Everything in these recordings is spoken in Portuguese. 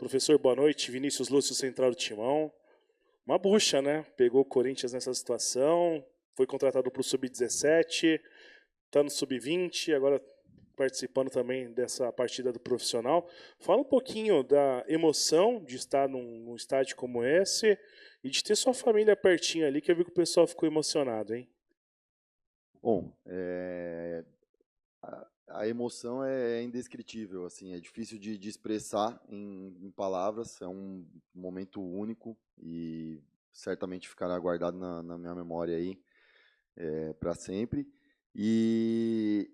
Professor, boa noite. Vinícius Lúcio, central do Timão. Uma bucha, né? Pegou o Corinthians nessa situação, foi contratado para o Sub-17, está no Sub-20, agora participando também dessa partida do profissional. Fala um pouquinho da emoção de estar num estádio como esse e de ter sua família pertinho ali, que eu vi que o pessoal ficou emocionado, hein? Bom, a emoção é indescritível, assim, é difícil de expressar em palavras, é um momento único e certamente ficará guardado na minha memória aí para sempre. E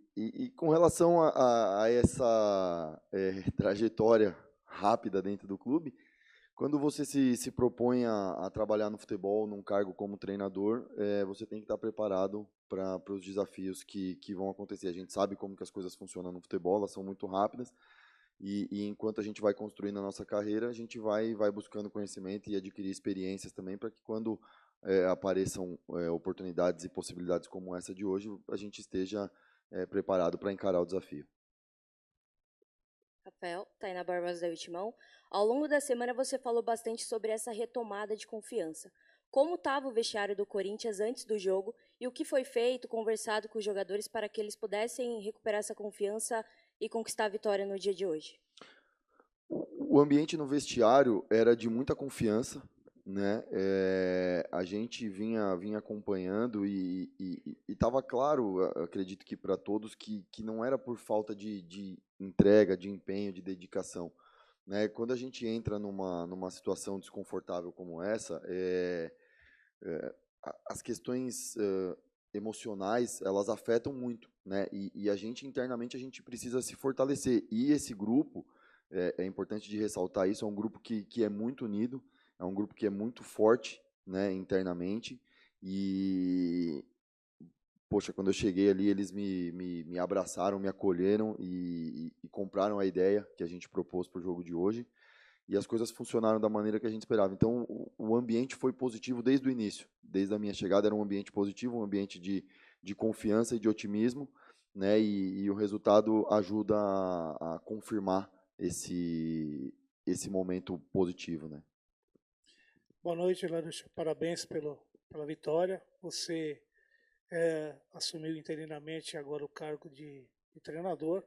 com relação a essa trajetória rápida dentro do clube, quando você se propõe a trabalhar no futebol, num cargo como treinador, você tem que estar preparado para os desafios que vão acontecer. A gente sabe como que as coisas funcionam no futebol, elas são muito rápidas, e enquanto a gente vai construindo a nossa carreira, a gente vai buscando conhecimento e adquirir experiências também, para que quando apareçam oportunidades e possibilidades como essa de hoje, a gente esteja preparado para encarar o desafio. Rafael, Tainá Barbosa da Vitimão. Ao longo da semana você falou bastante sobre essa retomada de confiança. Como estava o vestiário do Corinthians antes do jogo e o que foi feito, conversado com os jogadores para que eles pudessem recuperar essa confiança e conquistar a vitória no dia de hoje? O ambiente no vestiário era de muita confiança, né? A gente vinha acompanhando e estava claro, acredito que para todos, que não era por falta de entrega, de empenho, de dedicação, né? Quando a gente entra numa situação desconfortável como essa, as questões emocionais, elas afetam muito, né? E a gente internamente a gente precisa se fortalecer. E esse grupo, é importante de ressaltar isso, é um grupo que é muito unido, é um grupo que é muito forte, né, internamente. E, poxa, quando eu cheguei ali, eles me abraçaram, me acolheram e compraram a ideia que a gente propôs para o jogo de hoje. E as coisas funcionaram da maneira que a gente esperava. Então, o ambiente foi positivo desde o início. Desde a minha chegada era um ambiente positivo, um ambiente de confiança e de otimismo, né? E o resultado ajuda a confirmar esse momento positivo, né? Boa noite, Larusso. Parabéns pela vitória. Você assumiu interinamente agora o cargo de treinador.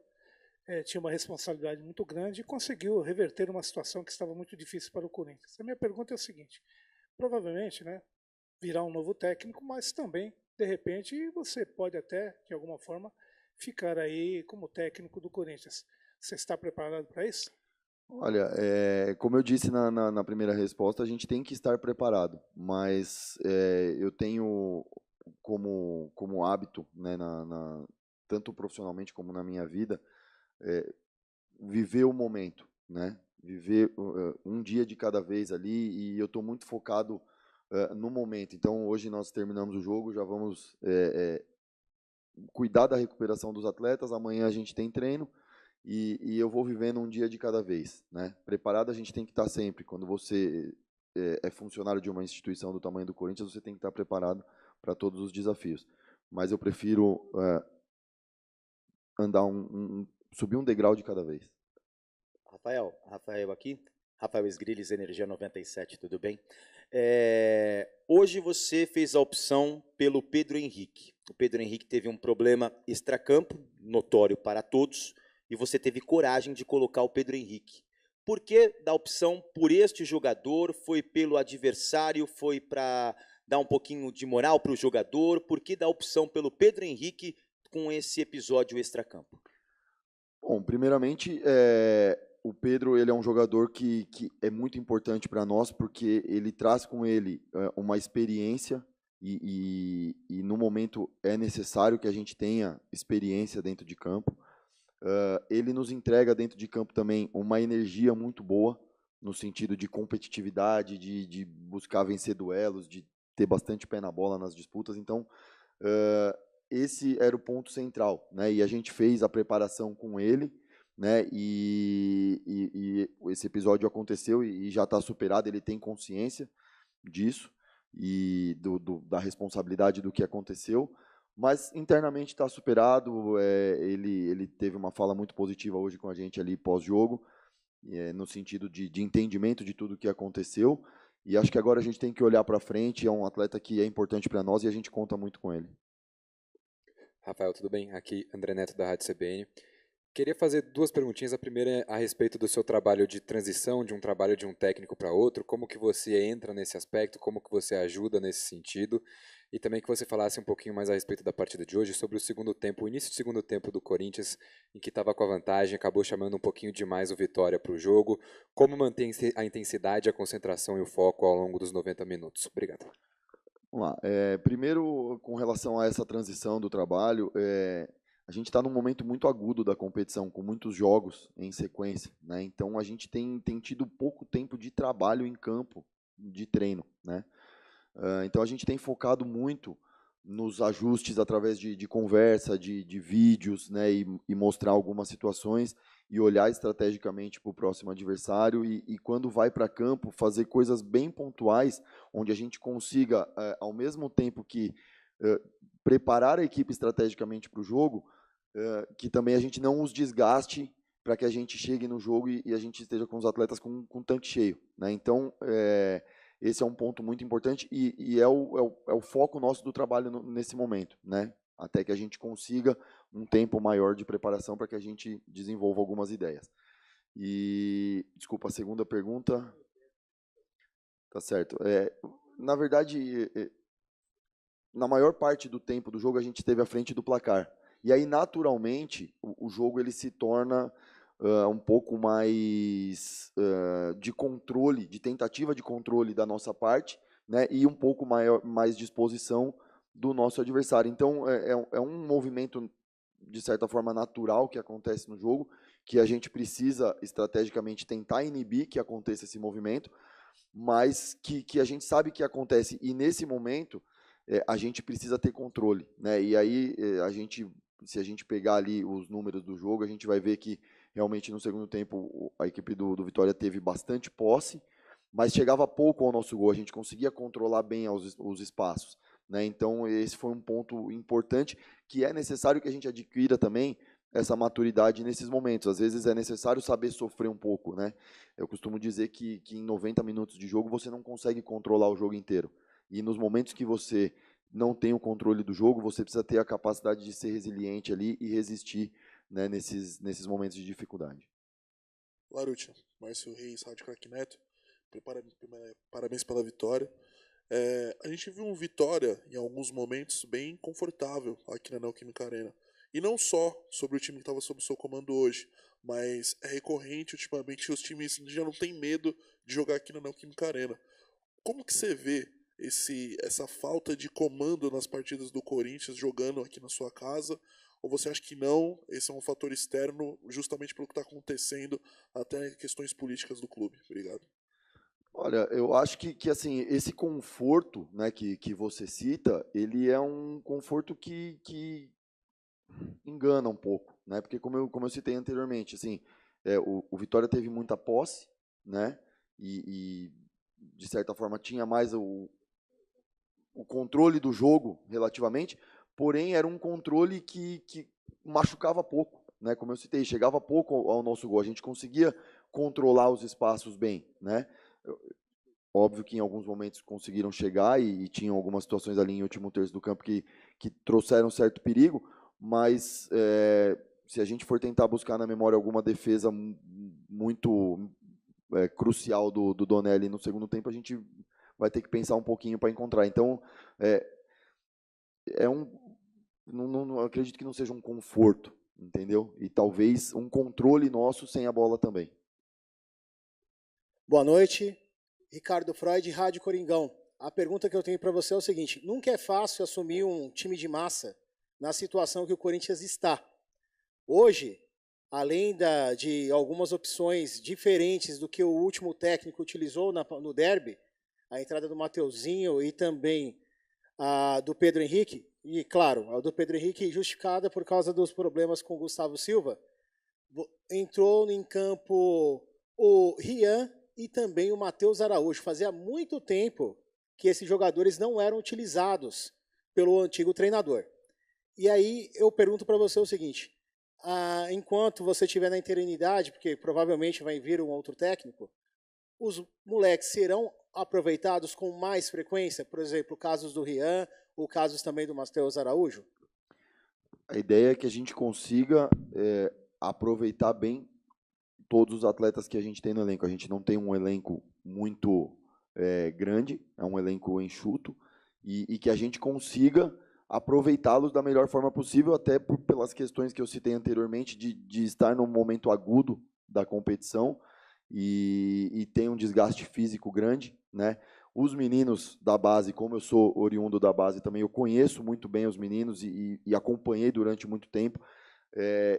Tinha uma responsabilidade muito grande e conseguiu reverter uma situação que estava muito difícil para o Corinthians. A minha pergunta é o seguinte: provavelmente, né, virá um novo técnico, mas também, de repente, você pode até, de alguma forma, ficar aí como técnico do Corinthians. Você está preparado para isso? Olha, como eu disse na primeira resposta, a gente tem que estar preparado, mas eu tenho como hábito, né, tanto profissionalmente como na minha vida, é, viver o momento, né? Viver um dia de cada vez ali, e eu estou muito focado no momento. Então, hoje nós terminamos o jogo, já vamos cuidar da recuperação dos atletas. Amanhã a gente tem treino e eu vou vivendo um dia de cada vez, né? Preparado a gente tem que estar sempre. Quando você é funcionário de uma instituição do tamanho do Corinthians, você tem que estar preparado para todos os desafios. Mas eu prefiro andar subir um degrau de cada vez. Rafael aqui. Rafael Esgrilles, Energia 97, tudo bem? Hoje você fez a opção pelo Pedro Henrique. O Pedro Henrique teve um problema extracampo, notório para todos, e você teve coragem de colocar o Pedro Henrique. Por que da opção por este jogador? Foi pelo adversário? Foi para dar um pouquinho de moral para o jogador? Por que da opção pelo Pedro Henrique com esse episódio extracampo? Bom, primeiramente, o Pedro ele é um jogador que é muito importante para nós, porque ele traz com ele uma experiência e no momento é necessário que a gente tenha experiência dentro de campo. Ele nos entrega dentro de campo também uma energia muito boa, no sentido de competitividade, de buscar vencer duelos, de ter bastante pé na bola nas disputas. Então, esse era o ponto central, né? E a gente fez a preparação com ele, né? E esse episódio aconteceu e já está superado. Ele tem consciência disso e da responsabilidade do que aconteceu, mas internamente está superado. Ele teve uma fala muito positiva hoje com a gente ali pós-jogo no sentido de entendimento de tudo que aconteceu. E acho que agora a gente tem que olhar para frente. É um atleta que é importante para nós e a gente conta muito com ele. Rafael, tudo bem? Aqui André Neto da Rádio CBN. Queria fazer 2 perguntinhas. A primeira é a respeito do seu trabalho de transição, de um trabalho de um técnico para outro. Como que você entra nesse aspecto? Como que você ajuda nesse sentido? E também que você falasse um pouquinho mais a respeito da partida de hoje, sobre o segundo tempo, o início do segundo tempo do Corinthians, em que estava com a vantagem, acabou chamando um pouquinho demais o Vitória para o jogo. Como mantém a intensidade, a concentração e o foco ao longo dos 90 minutos? Obrigado. Vamos lá. Primeiro, com relação a essa transição do trabalho, a gente está num momento muito agudo da competição, com muitos jogos em sequência, né? Então a gente tem tido pouco tempo de trabalho em campo, de treino, né? Então a gente tem focado muito nos ajustes através de conversa, de vídeos, né? E mostrar algumas situações e olhar estrategicamente para o próximo adversário e quando vai para campo, fazer coisas bem pontuais, onde a gente consiga, ao mesmo tempo que preparar a equipe estrategicamente para o jogo, que também a gente não os desgaste para que a gente chegue no jogo e a gente esteja com os atletas com tanque cheio, né? Então, esse é um ponto muito importante e é o foco nosso do trabalho nesse momento, né? Até que a gente consiga um tempo maior de preparação para que a gente desenvolva algumas ideias. E, desculpa, a segunda pergunta. Tá certo. Na verdade, na maior parte do tempo do jogo a gente esteve à frente do placar. E aí, naturalmente, o jogo ele se torna um pouco mais de controle, de tentativa de controle da nossa parte, né, e um pouco mais disposição do nosso adversário. Então, é um movimento, de certa forma, natural que acontece no jogo, que a gente precisa, estrategicamente, tentar inibir que aconteça esse movimento, mas que a gente sabe que acontece. E, nesse momento, a gente precisa ter controle, né? E aí, se a gente pegar ali os números do jogo, a gente vai ver que realmente no segundo tempo a equipe do Vitória teve bastante posse, mas chegava pouco ao nosso gol, a gente conseguia controlar bem os espaços, né? Então esse foi um ponto importante que é necessário que a gente adquira também essa maturidade nesses momentos. Às vezes é necessário saber sofrer um pouco, né? Eu costumo dizer que em 90 minutos de jogo você não consegue controlar o jogo inteiro. E nos momentos que você não tem o controle do jogo, você precisa ter a capacidade de ser resiliente ali e resistir, né, nesses momentos de dificuldade. Larutia, Márcio Reis, Rádio Craque Neto, parabéns pela vitória. A gente viu um Vitória, em alguns momentos, bem confortável aqui na Neoquímica Arena. E não só sobre o time que estava sob o seu comando hoje, mas é recorrente ultimamente que os times já não têm medo de jogar aqui na Neoquímica Arena. Como que você vê essa falta de comando nas partidas do Corinthians jogando aqui na sua casa? Ou você acha que não, esse é um fator externo justamente pelo que está acontecendo, até questões políticas do clube? Obrigado. Olha, eu acho que assim, esse conforto, né, que você cita, ele é um conforto que engana um pouco, né? Porque como eu citei anteriormente, assim, o Vitória teve muita posse, né? E de certa forma tinha mais o controle do jogo relativamente, porém era um controle que machucava pouco, né? Como eu citei, chegava pouco ao nosso gol, a gente conseguia controlar os espaços bem, né? Óbvio que em alguns momentos conseguiram chegar e tinham algumas situações ali em último terço do campo que trouxeram certo perigo, mas se a gente for tentar buscar na memória alguma defesa muito crucial do Donelli no segundo tempo, a gente vai ter que pensar um pouquinho para encontrar. Então, não acredito que não seja um conforto, entendeu? E talvez um controle nosso sem a bola também. Boa noite, Ricardo Freud, Rádio Coringão. A pergunta que eu tenho para você é o seguinte: nunca é fácil assumir um time de massa na situação que o Corinthians está. Hoje, além de algumas opções diferentes do que o último técnico utilizou no derby, a entrada do Mateuzinho e também a do Pedro Henrique, e claro, a do Pedro Henrique justificada por causa dos problemas com o Gustavo Silva, entrou em campo o Rian e também o Matheus Araújo. Fazia muito tempo que esses jogadores não eram utilizados pelo antigo treinador. E aí eu pergunto para você o seguinte: enquanto você estiver na interinidade, porque provavelmente vai vir um outro técnico, os moleques serão aproveitados com mais frequência? Por exemplo, casos do Rian, ou casos também do Matheus Araújo? A ideia é que a gente consiga aproveitar bem todos os atletas que a gente tem no elenco. A gente não tem um elenco muito grande, é um elenco enxuto, e que a gente consiga aproveitá-los da melhor forma possível, até pelas questões que eu citei anteriormente, de estar num momento agudo da competição e tem um desgaste físico grande, né? Os meninos da base, como eu sou oriundo da base também, eu conheço muito bem os meninos e acompanhei durante muito tempo,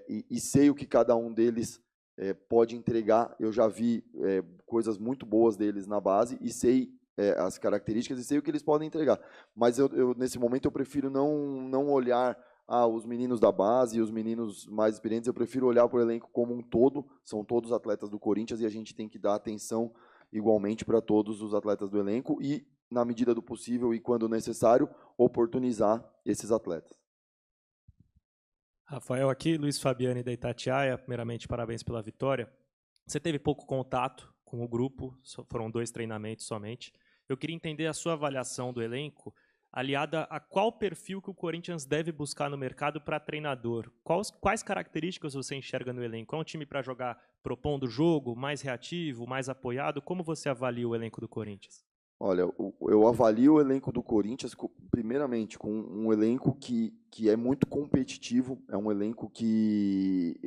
e sei o que cada um deles pode entregar. Eu já vi coisas muito boas deles na base e sei as características e sei o que eles podem entregar. Mas nesse momento eu prefiro não olhar os meninos da base e os meninos mais experientes. Eu prefiro olhar para o elenco como um todo. São todos atletas do Corinthians e a gente tem que dar atenção igualmente para todos os atletas do elenco e, na medida do possível e quando necessário, oportunizar esses atletas. Rafael aqui, Luiz Fabiani da Itatiaia. Primeiramente, parabéns pela vitória. Você teve pouco contato com o grupo, foram 2 treinamentos somente. Eu queria entender a sua avaliação do elenco, aliada a qual perfil que o Corinthians deve buscar no mercado para treinador. Quais características você enxerga no elenco? É um time para jogar propondo o jogo, mais reativo, mais apoiado? Como você avalia o elenco do Corinthians? Olha, eu avalio o elenco do Corinthians, primeiramente, com um elenco que é muito competitivo, é um elenco que,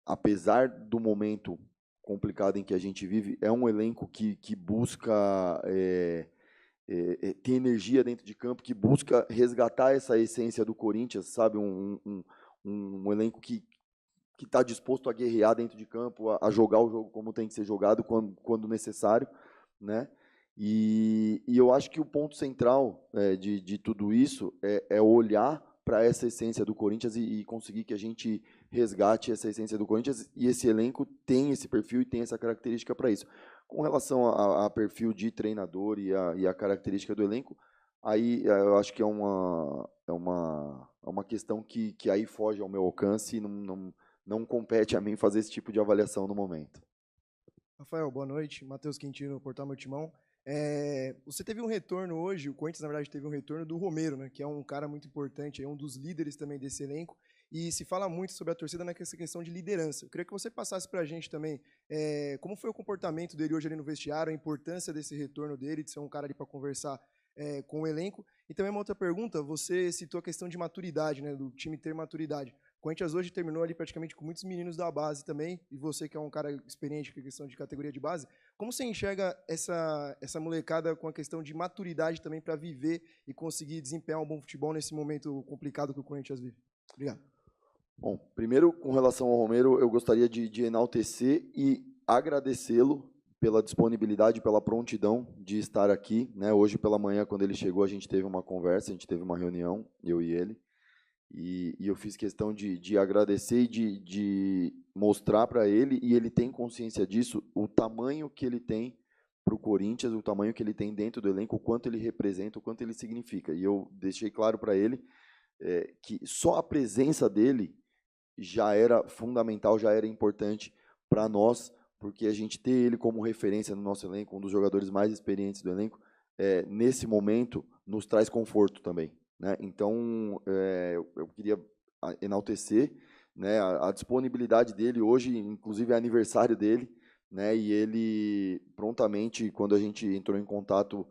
apesar do momento complicado em que a gente vive, é um elenco que busca ter energia dentro de campo, que busca resgatar essa essência do Corinthians, sabe? Um elenco que está disposto a guerrear dentro de campo, a jogar o jogo como tem que ser jogado, quando necessário, né? E eu acho que o ponto central de tudo isso é olhar para essa essência do Corinthians e conseguir que a gente resgate essa essência do Corinthians, e esse elenco tem esse perfil e tem essa característica para isso. Com relação a perfil de treinador e a característica do elenco, aí eu acho que é uma questão que aí foge ao meu alcance e não compete a mim fazer esse tipo de avaliação no momento. Rafael, boa noite. Matheus Quintino, Portal Meu Timão. Você teve um retorno hoje, o Corinthians, na verdade, teve um retorno do Romero, né, que é um cara muito importante, é um dos líderes também desse elenco, e se fala muito sobre a torcida nessa questão de liderança. Eu queria que você passasse para a gente também como foi o comportamento dele hoje ali no vestiário, a importância desse retorno dele, de ser um cara ali para conversar com o elenco. E também uma outra pergunta, você citou a questão de maturidade, né, do time ter maturidade. O Corinthians hoje terminou ali praticamente com muitos meninos da base também, e você que é um cara experiente com a questão de categoria de base, como você enxerga essa molecada com a questão de maturidade também para viver e conseguir desempenhar um bom futebol nesse momento complicado que o Corinthians vive? Obrigado. Bom, primeiro, com relação ao Romero, eu gostaria de enaltecer e agradecê-lo pela disponibilidade, pela prontidão de estar aqui, né? Hoje pela manhã, quando ele chegou, a gente teve uma conversa, a gente teve uma reunião, eu e ele, e eu fiz questão de agradecer e de mostrar para ele, e ele tem consciência disso, o tamanho que ele tem para o Corinthians, o tamanho que ele tem dentro do elenco, o quanto ele representa, o quanto ele significa. E eu deixei claro para ele que só a presença dele já era fundamental, já era importante para nós, porque a gente ter ele como referência no nosso elenco, um dos jogadores mais experientes do elenco, nesse momento, nos traz conforto também, né? Então, eu queria enaltecer, né, a disponibilidade dele. Hoje, inclusive, é aniversário dele, né, e ele prontamente, quando a gente entrou em contato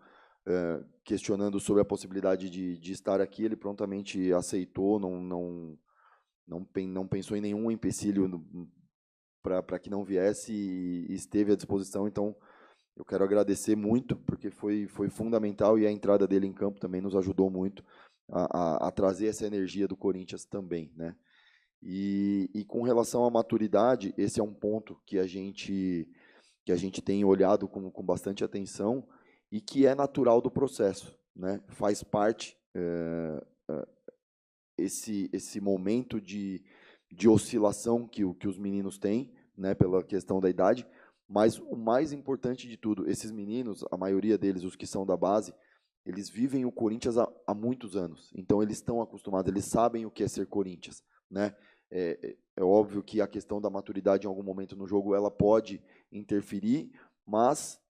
questionando sobre a possibilidade de estar aqui, ele prontamente aceitou, não pensou em nenhum empecilho para que não viesse e esteve à disposição. Então, eu quero agradecer muito, porque foi fundamental, e a entrada dele em campo também nos ajudou muito a trazer essa energia do Corinthians também, né? E com relação à maturidade, esse é um ponto que a gente tem olhado com bastante atenção e que é natural do processo, né? Faz parte esse momento de oscilação que os meninos têm, né, pela questão da idade, mas o mais importante de tudo, esses meninos, a maioria deles, os que são da base, eles vivem o Corinthians há muitos anos, então eles estão acostumados, eles sabem o que é ser Corinthians, né? É óbvio que a questão da maturidade em algum momento no jogo ela pode interferir, mas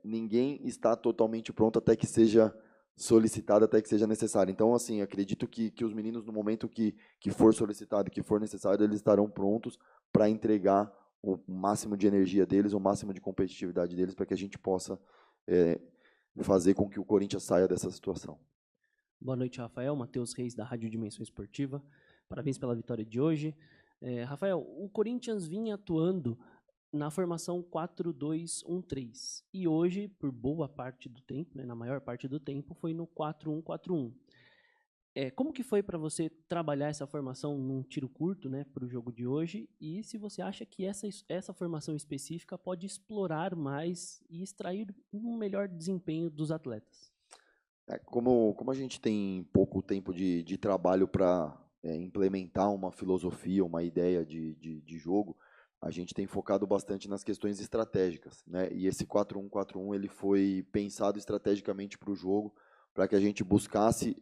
ninguém está totalmente pronto até que seja solicitado, até que seja necessário. Então, assim, acredito que os meninos, no momento que for solicitado, que for necessário, eles estarão prontos para entregar o máximo de energia deles, o máximo de competitividade deles, para que a gente possa fazer com que o Corinthians saia dessa situação. Boa noite, Rafael. Matheus Reis, da Rádio Dimensão Esportiva. Parabéns pela vitória de hoje. Rafael, o Corinthians vinha atuando na formação 4-2-1-3. E hoje, por boa parte do tempo, na maior parte do tempo, foi no 4-1-4-1. Como que foi para você trabalhar essa formação num tiro curto, para o jogo de hoje? E se você acha que essa formação específica pode explorar mais e extrair um melhor desempenho dos atletas? Como a gente tem pouco tempo de trabalho para implementar uma filosofia, uma ideia de jogo, a gente tem focado bastante nas questões estratégicas, né? E esse 4-1-4-1 ele foi pensado estrategicamente para o jogo, para que a gente buscasse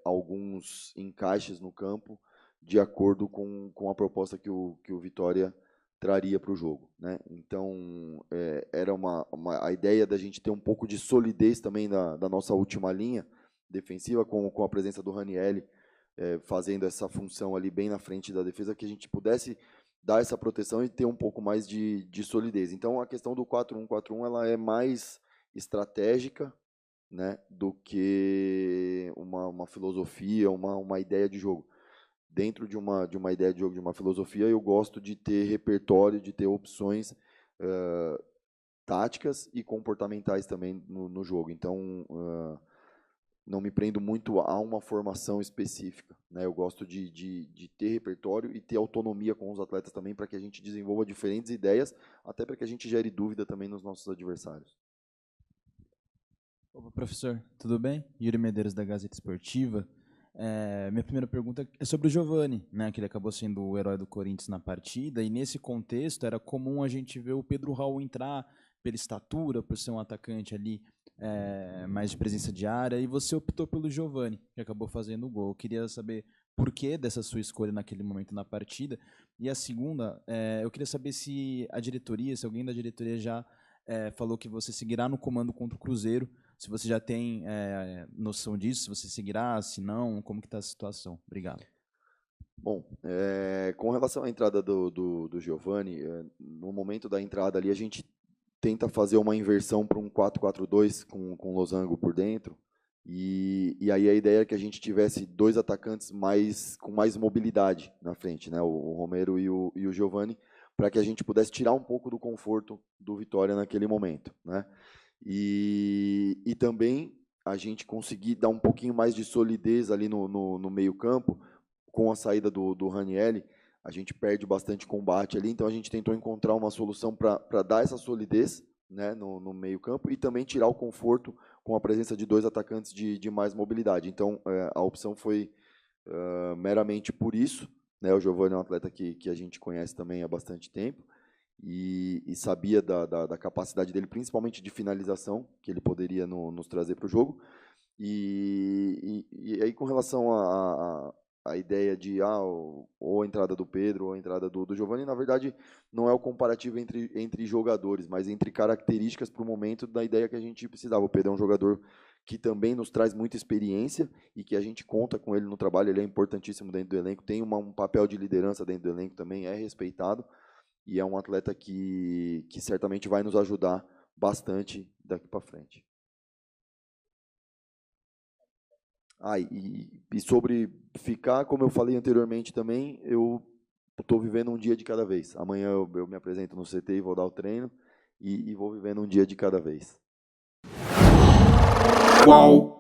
alguns encaixes no campo de acordo com a proposta que o Vitória traria para o jogo, né? Então, era a ideia da gente ter um pouco de solidez também da nossa última linha defensiva, com a presença do Ranieri fazendo essa função ali bem na frente da defesa, que a gente pudesse dar essa proteção e ter um pouco mais de solidez. Então, a questão do 4-1-4-1 ela é mais estratégica, né, do que uma filosofia, uma ideia de jogo. Dentro de uma ideia de jogo, de uma filosofia, eu gosto de ter repertório, de ter opções táticas e comportamentais também no jogo. Então, não me prendo muito a uma formação específica, né? Eu gosto de ter repertório e ter autonomia com os atletas também, para que a gente desenvolva diferentes ideias, até para que a gente gere dúvida também nos nossos adversários. Opa, professor, tudo bem? Yuri Medeiros, da Gazeta Esportiva. Minha primeira pergunta é sobre o Giovani, né, que ele acabou sendo o herói do Corinthians na partida, e nesse contexto era comum a gente ver o Pedro Raul entrar pela estatura, por ser um atacante ali mais de presença de área, e você optou pelo Giovani, que acabou fazendo o gol. Eu queria saber por que dessa sua escolha naquele momento na partida. E a segunda, eu queria saber se alguém da diretoria já falou que você seguirá no comando contra o Cruzeiro, se você já tem noção disso, se você seguirá, se não, como que está a situação? Obrigado. Bom, com relação à entrada do Giovani, no momento da entrada ali, a gente tenta fazer uma inversão para um 4-4-2 com o Losango por dentro, e aí a ideia é que a gente tivesse dois atacantes com mais mobilidade na frente, né, o Romero e o Giovani, para que a gente pudesse tirar um pouco do conforto do Vitória naquele momento, né? E também a gente conseguir dar um pouquinho mais de solidez ali no meio campo, com a saída do Ranieri, a gente perde bastante combate ali, então a gente tentou encontrar uma solução para dar essa solidez, né, no meio campo, e também tirar o conforto com a presença de dois atacantes de mais mobilidade. Então a opção foi meramente por isso, né? O Giovani é um atleta que a gente conhece também há bastante tempo, e sabia da capacidade dele, principalmente de finalização, que ele poderia nos trazer para o jogo. E aí, com relação à ideia de ou a entrada do Pedro ou a entrada do Giovani, na verdade, não é o comparativo entre jogadores, mas entre características para o momento da ideia que a gente precisava. O Pedro é um jogador que também nos traz muita experiência e que a gente conta com ele no trabalho, ele é importantíssimo dentro do elenco, tem um papel de liderança dentro do elenco também, é respeitado, e é um atleta que certamente vai nos ajudar bastante daqui para frente. E sobre ficar, como eu falei anteriormente também, eu estou vivendo um dia de cada vez. Amanhã eu me apresento no CT e vou dar o treino, e vou vivendo um dia de cada vez. Qual?